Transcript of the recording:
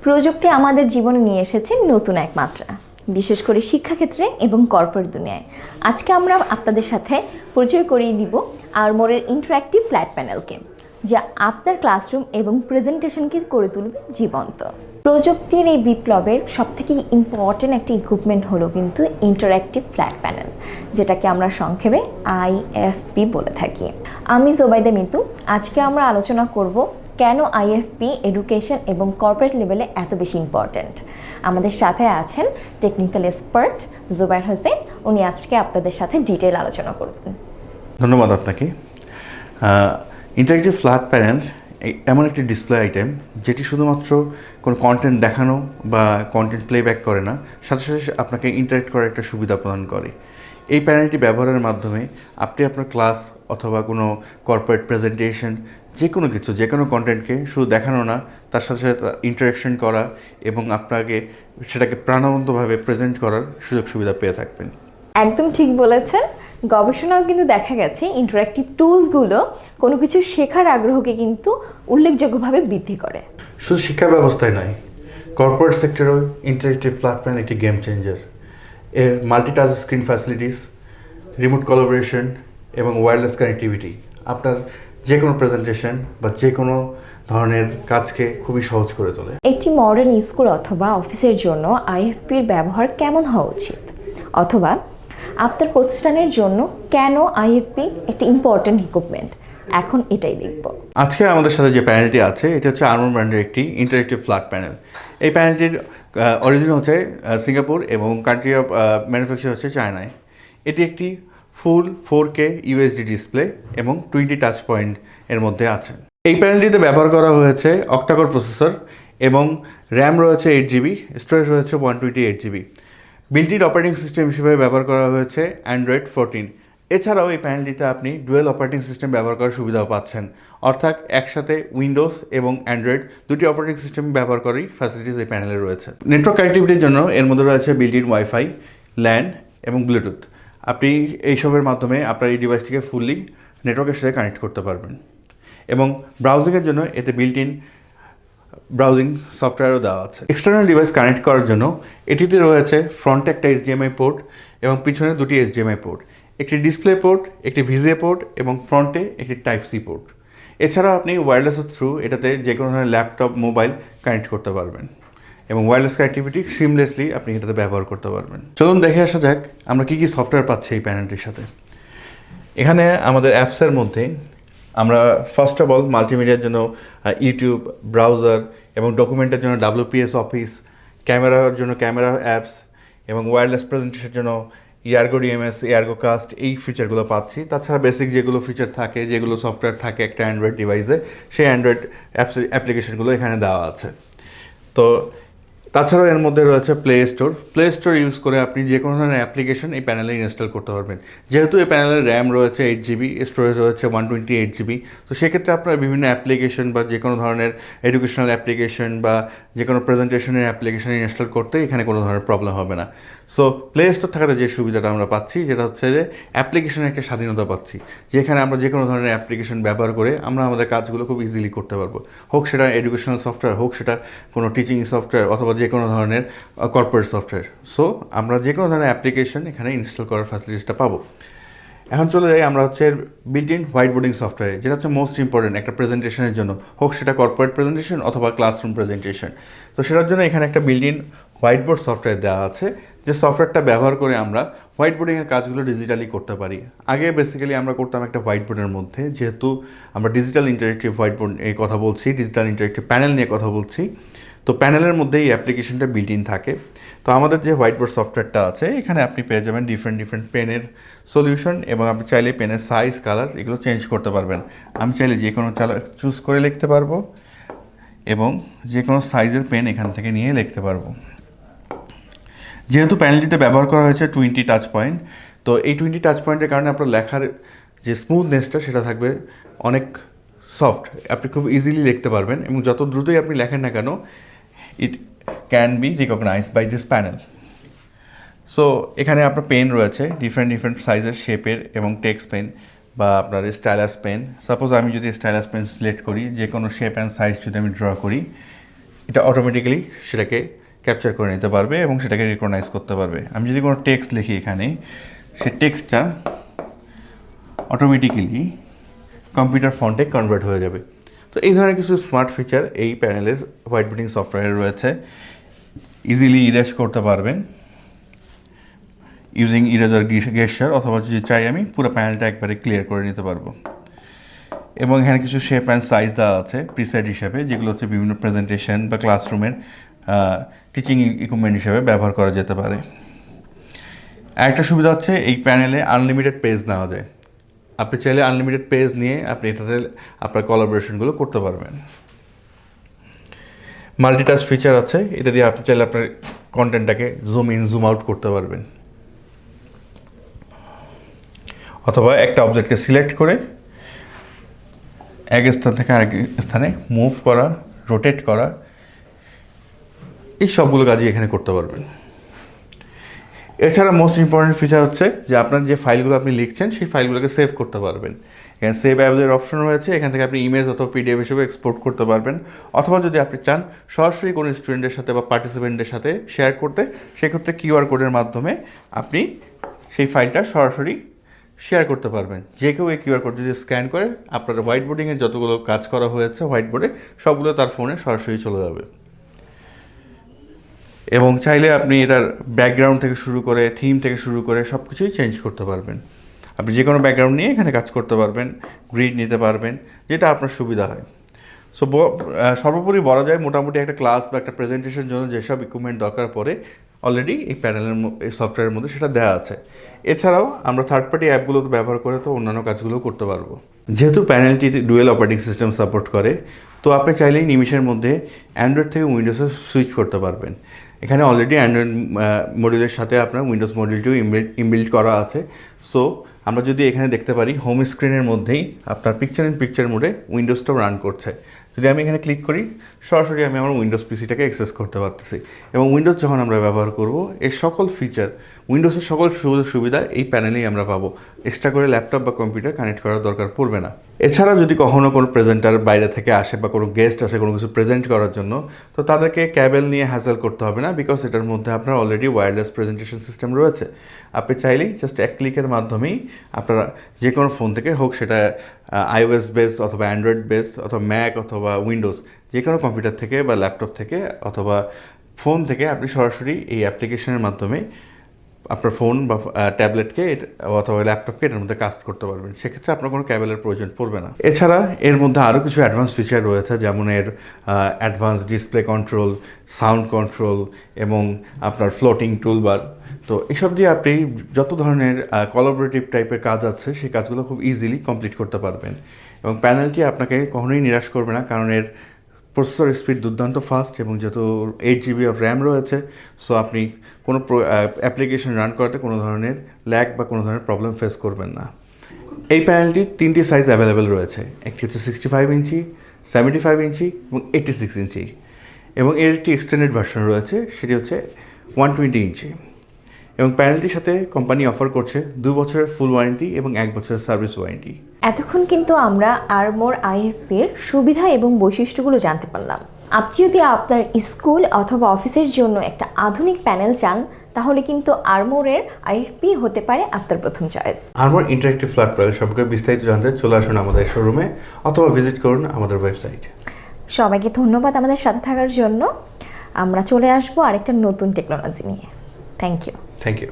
প্রযুক্তি আমাদের জীবনে নিয়ে এসেছে নতুন এক মাত্রা, বিশেষ করে শিক্ষাক্ষেত্রে এবং কর্পোরেট দুনিয়ায়। আজকে আমরা আপনাদের সাথে পরিচয় করিয়ে দিব আর্মোরের ইন্টারঅ্যাক্টিভ ফ্ল্যাট প্যানেলকে, যা আপনার ক্লাসরুম এবং প্রেজেন্টেশনকে করে তুলবে জীবন্ত। প্রযুক্তির এই বিপ্লবের সবথেকে ইম্পর্টেন্ট একটা ইকুইপমেন্ট হলো কিন্তু ইন্টারঅ্যাক্টিভ ফ্ল্যাট প্যানেল, যেটাকে আমরা সংক্ষেপে আইএফপি বলে থাকি। আমি জোবাইদা মিতু। আজকে আমরা আলোচনা করব কেন আইএফপি এডুকেশন এবং কর্পোরেট লেভেলে এত বেশি ইম্পর্ট্যান্ট। আমাদের সাথে আছেন টেকনিক্যাল এক্সপার্ট জুবাইর হোসেন। উনি আজকে আপনাদের সাথে ডিটেইল আলোচনা করবেন। ধন্যবাদ আপনাকে। ইন্টারেক্টিভ ফ্ল্যাট প্যানেল এমন একটি ডিসপ্লে আইটেম যেটি শুধুমাত্র কোনো কন্টেন্ট দেখানো বা কন্টেন্ট প্লেব্যাক করে না, সাথে সাথে আপনাকে ইন্টারেক্ট করার একটা সুবিধা প্রদান করে। এই প্যানেলটি ব্যবহারের মাধ্যমে আপনি আপনার ক্লাস অথবা কোনো কর্পোরেট প্রেজেন্টেশন যে কোনো কিছু, যে কোনো কন্টেন্টকে শুধু দেখানো না, তার সাথে সাথে ইন্টারেকশন করা এবং আপনাকে সেটাকে প্রাণবন্তভাবে প্রেজেন্ট করার সুযোগ সুবিধা পেয়ে থাকবেন। একদম ঠিক বলেছেন। গবেষণাও কিন্তু দেখা গেছে ইন্টারঅ্যাক্টিভ টুলসগুলো কোনো কিছু শেখার আগ্রহকে কিন্তু উল্লেখযোগ্যভাবে বৃদ্ধি করে। শুধু শিক্ষা ব্যবস্থায় নয়, কর্পোরেট সেক্টরেও ইন্টারেক্টিভ ফ্ল্যাট প্যানেল একটি গেম চেঞ্জার। এর multi-touch screen facilities, remote collaboration এবং ওয়্যারলেস কানেক্টিভিটি আপনার যে কোনো প্রেজেন্টেশন বা যে কোনো ধরনের কাজকে খুবই সহজ করে তোলে। একটি মডার্ন স্কুল অথবা অফিসের জন্য আইএফপির ব্যবহার কেমন হওয়া উচিত, অথবা আপনার প্রতিষ্ঠানের জন্য কেন আইএফপি একটি ইম্পর্ট্যান্ট ইকুইপমেন্ট, এখন এটাই দেখব। আজকে আমাদের সাথে যে প্যানেলটি আছে এটা হচ্ছে আর্মোর ব্র্যান্ডের একটি ইন্টারেক্টিভ ফ্ল্যাট প্যানেল। এই প্যানেলটির অরিজিন হচ্ছে সিঙ্গাপুর এবং কান্ট্রি অফ ম্যানুফ্যাকচার হচ্ছে চায়নায়। এটি একটি ফুল 4K ইউএসডি ডিসপ্লে এবং 20 টাচ পয়েন্ট এর মধ্যে আছে। এই প্যানেলটিতে ব্যবহার করা হয়েছে অক্টাকোর প্রসেসর এবং র্যাম রয়েছে 8GB, স্টোরেজ রয়েছে 128GB। বিল্ট-ইন অপারেটিং সিস্টেম হিসেবে ব্যবহার করা হয়েছে অ্যান্ড্রয়েড 14। এছাড়াও এই প্যানেলটিতে আপনি ডুয়েল অপারেটিং সিস্টেম ব্যবহার করার সুবিধাও পাচ্ছেন, অর্থাৎ একসাথে উইন্ডোজ এবং অ্যান্ড্রয়েড দুটি অপারেটিং সিস্টেম ব্যবহার করেই ফ্যাসিলিটিস এই প্যানেলে রয়েছে। নেটওয়ার্ক কানেক্টিভিটির জন্য এর মধ্যে রয়েছে বিল্ট-ইন ওয়াইফাই, ল্যান এবং ব্লুটুথ। আপনি এইসবের মাধ্যমে আপনার এই ডিভাইসটিকে ফুললি নেটওয়ার্কের সাথে কানেক্ট করতে পারবেন। এবং ব্রাউজিংয়ের জন্য এতে বিল্ট-ইন ব্রাউজিং সফটওয়্যারও দেওয়া আছে। এক্সটার্নাল ডিভাইস কানেক্ট করার জন্য এটিতে রয়েছে ফ্রন্টে একটা HDMI পোর্ট এবং পিছনে দুটি HDMI পোর্ট, একটি ডিসপ্লে পোর্ট, একটি ভিজিএ পোর্ট এবং ফ্রন্টে একটি টাইপ সি পোর্ট। এছাড়াও আপনি ওয়্যারলেসের থ্রু এটাতে যে কোনো ধরনের ল্যাপটপ, মোবাইল কানেক্ট করতে পারবেন এবং ওয়্যারলেস কানেক্টিভিটি সিমলেসলি আপনি এটাতে ব্যবহার করতে পারবেন। চলুন দেখে আসা যাক আমরা কী কী সফটওয়্যার পাচ্ছি এই প্যানেলটির সাথে। এখানে আমাদের অ্যাপসের মধ্যে আমরা ফার্স্ট অফ অল মাল্টিমিডিয়ার জন্য ইউটিউব, ব্রাউজার এবং ডকুমেন্টের জন্য WPS অফিস, ক্যামেরার জন্য ক্যামেরা অ্যাপস এবং ওয়্যারলেস প্রেজেন্টেশনের জন্য ইয়ারগো ডিএমএস, ইয়ারগো কাস্ট, এই ফিচারগুলো পাচ্ছি। তাছাড়া বেসিক যেগুলো ফিচার থাকে, যেগুলো সফটওয়্যার থাকে একটা অ্যান্ড্রয়েড ডিভাইসে, সেই অ্যান্ড্রয়েড অ্যাপ্লিকেশনগুলো এখানে দেওয়া আছে। তো তাছাড়াও এর মধ্যে রয়েছে প্লে স্টোর ইউজ করে আপনি যে কোনো ধরনের অ্যাপ্লিকেশন এই প্যানেলে ইনস্টল করতে পারবেন। যেহেতু এই প্যানেলের র্যাম রয়েছে 8GB, স্টোরেজ রয়েছে 128GB, তো সেক্ষেত্রে আপনার বিভিন্ন অ্যাপ্লিকেশন বা যে কোনো ধরনের এডুকেশনাল অ্যাপ্লিকেশন বা যে কোনো প্রেজেন্টেশনের অ্যাপ্লিকেশন ইনস্টল করতে এখানে কোনো ধরনের প্রবলেম হবে না। সো প্লে স্টোর থাকাতে যে সুবিধাটা আমরা পাচ্ছি যেটা হচ্ছে যে অ্যাপ্লিকেশনের একটা স্বাধীনতা পাচ্ছি, যেখানে আমরা যে কোনো ধরনের অ্যাপ্লিকেশন ব্যবহার করে আমরা আমাদের কাজগুলো খুব ইজিলি করতে পারবো, হোক সেটা এডুকেশনাল সফটওয়্যার, হোক সেটা কোনো টিচিং সফটওয়্যার অথবা যে কোনো ধরনের কর্পোরেট সফটওয়্যার। সো আমরা যে কোনো ধরনের অ্যাপ্লিকেশন এখানে ইনস্টল করার ফ্যাসিলিটিসটা পাবো। এখন চলে যাই আমরা হচ্ছে বিল্ট-ইন হোয়াইট বোর্ডিং সফটওয়্যার, যেটা হচ্ছে মোস্ট ইম্পর্টেন্ট একটা প্রেজেন্টেশনের জন্য, হোক সেটা কর্পোরেট প্রেজেন্টেশন অথবা ক্লাসরুম প্রেজেন্টেশন। তো সেটার জন্য এখানে একটা বিল্ট-ইন হোয়াইট বোর্ড সফটওয়্যার দেওয়া আছে, যে সফটওয়্যারটা ব্যবহার করে আমরা হোয়াইট বোর্ডিংয়ের কাজগুলো ডিজিটালি করতে পারি। আগে বেসিক্যালি আমরা করতাম একটা হোয়াইট বোর্ডের মধ্যে, যেহেতু আমরা ডিজিটাল ইন্টারেক্টিভ হোয়াইট বোর্ড নিয়ে কথা বলছি, ডিজিটাল ইন্টারেক্টিভ প্যানেল নিয়ে কথা বলছি, তো প্যানেলের মধ্যে এই অ্যাপ্লিকেশনটা বিল্ট-ইন থাকে। তো আমাদের যে হোয়াইট বোর্ড সফটওয়্যারটা আছে এখানে আপনি পেয়ে যাবেন ডিফারেন্ট পেনের সলিউশন এবং আপনি চাইলে পেনের সাইজ, কালার এগুলো চেঞ্জ করতে পারবেন। আমি চাইলে যে কোনো চুজ করে লিখতে পারবো এবং যে কোনো সাইজের পেন এখান থেকে নিয়ে লিখতে পারবো। যেহেতু প্যানেলটিতে ব্যবহার করা হয়েছে 20 টাচ পয়েন্ট, তো এই 20 টাচ পয়েন্টের কারণে আপনার লেখার যে স্মুথনেসটা সেটা থাকবে অনেক সফট, আপনি খুব ইজিলি লিখতে পারবেন এবং যত দ্রুতই আপনি লেখেন না কেন it can be recognised by this panel. So এখানে আপনার পেন রয়েছে ডিফারেন্ট সাইজের, শেপের এবং টেক্সট পেন বা আপনার স্টাইলাস পেন। সাপোজ আমি যদি স্টাইলাস পেন সিলেক্ট করি, যে কোনো শেপ অ্যান্ড সাইজ যদি আমি ড্র করি, এটা অটোমেটিক্যালি সেটাকে ক্যাপচার করে নিতে পারবে এবং সেটাকে রিকগনাইজ করতে পারবে। আমি যদি কোনো টেক্সট লিখি এখানে, সেই টেক্সটটা অটোমেটিক্যালি কম্পিউটার ফন্টে কনভার্ট হয়ে যাবে। তো এই ধরনের কিছু স্মার্ট ফিচার এই প্যানেলের হোয়াইট বোর্ডিং সফটওয়্যারে রয়েছে। ইজিলি ইরেজ করতে পারবেন ইউজিং ইরেজার গেস্টার, অথবা যদি চাই আমি পুরো প্যানেলটা একবারে ক্লিয়ার করে নিতে পারবো। এবং এখানে কিছু শেপ অ্যান্ড সাইজ দেওয়া আছে প্রিসেট হিসাবে, যেগুলো হচ্ছে বিভিন্ন প্রেজেন্টেশন বা ক্লাসরুমের টিচিং ইকুইপমেন্ট হিসাবে ব্যবহার করা যেতে পারে। আরেকটা সুবিধা হচ্ছে এই প্যানেলে আনলিমিটেড পেজ নেওয়া যায়। আপনি চাইলে আনলিমিটেড পেজ নিয়ে আপনি এটাতে আপনার কোলাবোরেশনগুলো করতে পারবেন। মাল্টিটাস্ক ফিচার আছে, এটা দিয়ে আপনি চাইলে আপনার কন্টেন্টটাকে জুম ইন জুম আউট করতে পারবেন, অথবা একটা অবজেক্টকে সিলেক্ট করে এক স্থান থেকে আরেক স্থানে মুভ করা, রোটেট করা, এই সবগুলো কাজই এখানে করতে পারবেন। এছাড়া মোস্ট ইম্পর্টেন্ট ফিচার হচ্ছে যে আপনার যে ফাইলগুলো আপনি লিখছেন সেই ফাইলগুলোকে সেভ করতে পারবেন। এখানে সেভ অ্যাজের অপশন রয়েছে, এখান থেকে আপনি ইমেজ অথবা পিডিএফ হিসেবে এক্সপোর্ট করতে পারবেন, অথবা যদি আপনি চান সরাসরি কোনো স্টুডেন্টের সাথে বা পার্টিসিপেন্টের সাথে শেয়ার করতে, সেক্ষেত্রে কিউআর কোডের মাধ্যমে আপনি সেই ফাইলটা সরাসরি শেয়ার করতে পারবেন। যে কেউ এই কিউআর কোড যদি স্ক্যান করে আপনার হোয়াইট বোর্ডিংয়ে যতগুলো কাজ করা হয়েছে হোয়াইট বোর্ডে সবগুলো তার ফোনে সরাসরি চলে যাবে। এবং চাইলে আপনি এটার ব্যাকগ্রাউন্ড থেকে শুরু করে থিম থেকে শুরু করে সব কিছুই চেঞ্জ করতে পারবেন। আপনি যে কোনো ব্যাকগ্রাউন্ড নিয়ে এখানে কাজ করতে পারবেন, গ্রিড নিতে পারবেন, যেটা আপনার সুবিধা হয়। সো সর্বোপরি বলা যায় মোটামুটি একটা ক্লাস বা একটা প্রেজেন্টেশনের জন্য যেসব ইকুইপমেন্ট দরকার পড়ে অলরেডি এই প্যানেলের এই সফটওয়্যারের মধ্যে সেটা দেওয়া আছে। এছাড়াও আমরা থার্ড পার্টি অ্যাপগুলো ব্যবহার করে তো অন্যান্য কাজগুলোও করতে পারবো। যেহেতু প্যানেলটি ডুয়েল অপারেটিং সিস্টেম সাপোর্ট করে, তো আপনি চাইলেই নিমিষের মধ্যে অ্যান্ড্রয়েড থেকে উইন্ডোজে সুইচ করতে পারবেন। এখানে অলরেডি অ্যান্ড্রয়েড মডিউলের সাথে আপনার উইন্ডোজ মডিউলটিও ইনবিল্ড করা আছে। সো আমরা যদি এখানে দেখতে পারি হোম স্ক্রিনের মধ্যেই আপনার পিকচার ইন পিকচার মোডে উইন্ডোজটাও রান করছে। যদি আমি এখানে ক্লিক করি সরাসরি আমি আমার উইন্ডোজ পিসিটাকে অ্যাক্সেস করতে পারতেছি, এবং উইন্ডোজ যখন আমরা ব্যবহার করব এর সকল ফিচার, উইন্ডোজের সকল সুবিধা এই প্যানেলেই আমরা পাবো। এক্সট্রা করে ল্যাপটপ বা কম্পিউটার কানেক্ট করার দরকার পড়বে না। এছাড়া যদি কখনও কোনো প্রেজেন্টার বাইরে থেকে আসে বা কোনো গেস্ট আসে কোনো কিছু প্রেজেন্ট করার জন্য, তো তাদেরকে ক্যাবেল নিয়ে হ্যাসেল করতে হবে না, বিকজ এটার মধ্যে আপনার অলরেডি ওয়্যারলেস প্রেজেন্টেশন সিস্টেম রয়েছে। আপনি চাইলেই জাস্ট এক ক্লিকের মাধ্যমেই আপনারা যে কোনো ফোন থেকে হোক, সেটা iOS বেস অথবা অ্যান্ড্রয়েড বেস অথবা ম্যাক অথবা উইন্ডোজ, যে কোনো কম্পিউটার থেকে বা ল্যাপটপ থেকে অথবা ফোন থেকে আপনি সরাসরি এই অ্যাপ্লিকেশনের মাধ্যমে আপনার ফোন বা ট্যাবলেটকে অথবা ল্যাপটপকে এটার মধ্যে কাস্ট করতে পারবেন। সেক্ষেত্রে আপনার কোনো ক্যাবেলের প্রয়োজন পড়বে না। এছাড়া এর মধ্যে আরও কিছু অ্যাডভান্স ফিচার রয়েছে, যেমন এর advance display control, sound control এবং আপনার ফ্লোটিং টুলবার। তো এসব দিয়ে আপনি যত ধরনের কোলাবোরেটিভ টাইপের কাজ আছে সেই কাজগুলো খুব ইজিলি কমপ্লিট করতে পারবেন। এবং প্যানেলটি আপনাকে কখনোই নিরাশ করবে না, কারণ এর প্রসেসর স্পিড দুর্দান্ত ফাস্ট, এবং যেহেতু 8 GB অফ র্যাম রয়েছে, সো আপনি কোনো অ্যাপ্লিকেশন রান করাতে কোনো ধরনের ল্যাগ বা কোনো ধরনের প্রবলেম ফেস করবেন না। এই প্যানেলটির 3টি সাইজ অ্যাভেলেবেল রয়েছে, একটি হচ্ছে 65 ইঞ্চি, 75 ইঞ্চি এবং 86 ইঞ্চি, এবং এর একটি এক্সটেন্ডেড ভার্সন রয়েছে, সেটি হচ্ছে 120 ইঞ্চি। এবং প্যানেলটির সাথে কোম্পানি অফার করছে 2 বছরের ফুল ওয়ারেন্টি এবং 1 বছরের সার্ভিস ওয়ারেন্টি। এতক্ষণ কিন্তু আমরা আরমোর আইএফপির সুবিধা এবং বৈশিষ্ট্যগুলো জানতে পারলাম। আপনি যদি আপনার স্কুল অথবা অফিসের জন্য একটা আধুনিক প্যানেল চান, তাহলে কিন্তু আরমোরের আইএফপি হতে পারে আপনার প্রথম চয়েস। আরমোর ইন্টারেক্টিভ ফ্ল্যাট প্যানেল সম্পর্কে বিস্তারিত জানতে চলে আসুন আমাদের শোরুমে অথবা ভিজিট করুন আমাদের ওয়েবসাইট। সবাইকে ধন্যবাদ আমাদের সাথে থাকার জন্য। আমরা চলে আসবো আরেকটা নতুন টেকনোলজি নিয়ে। Thank you.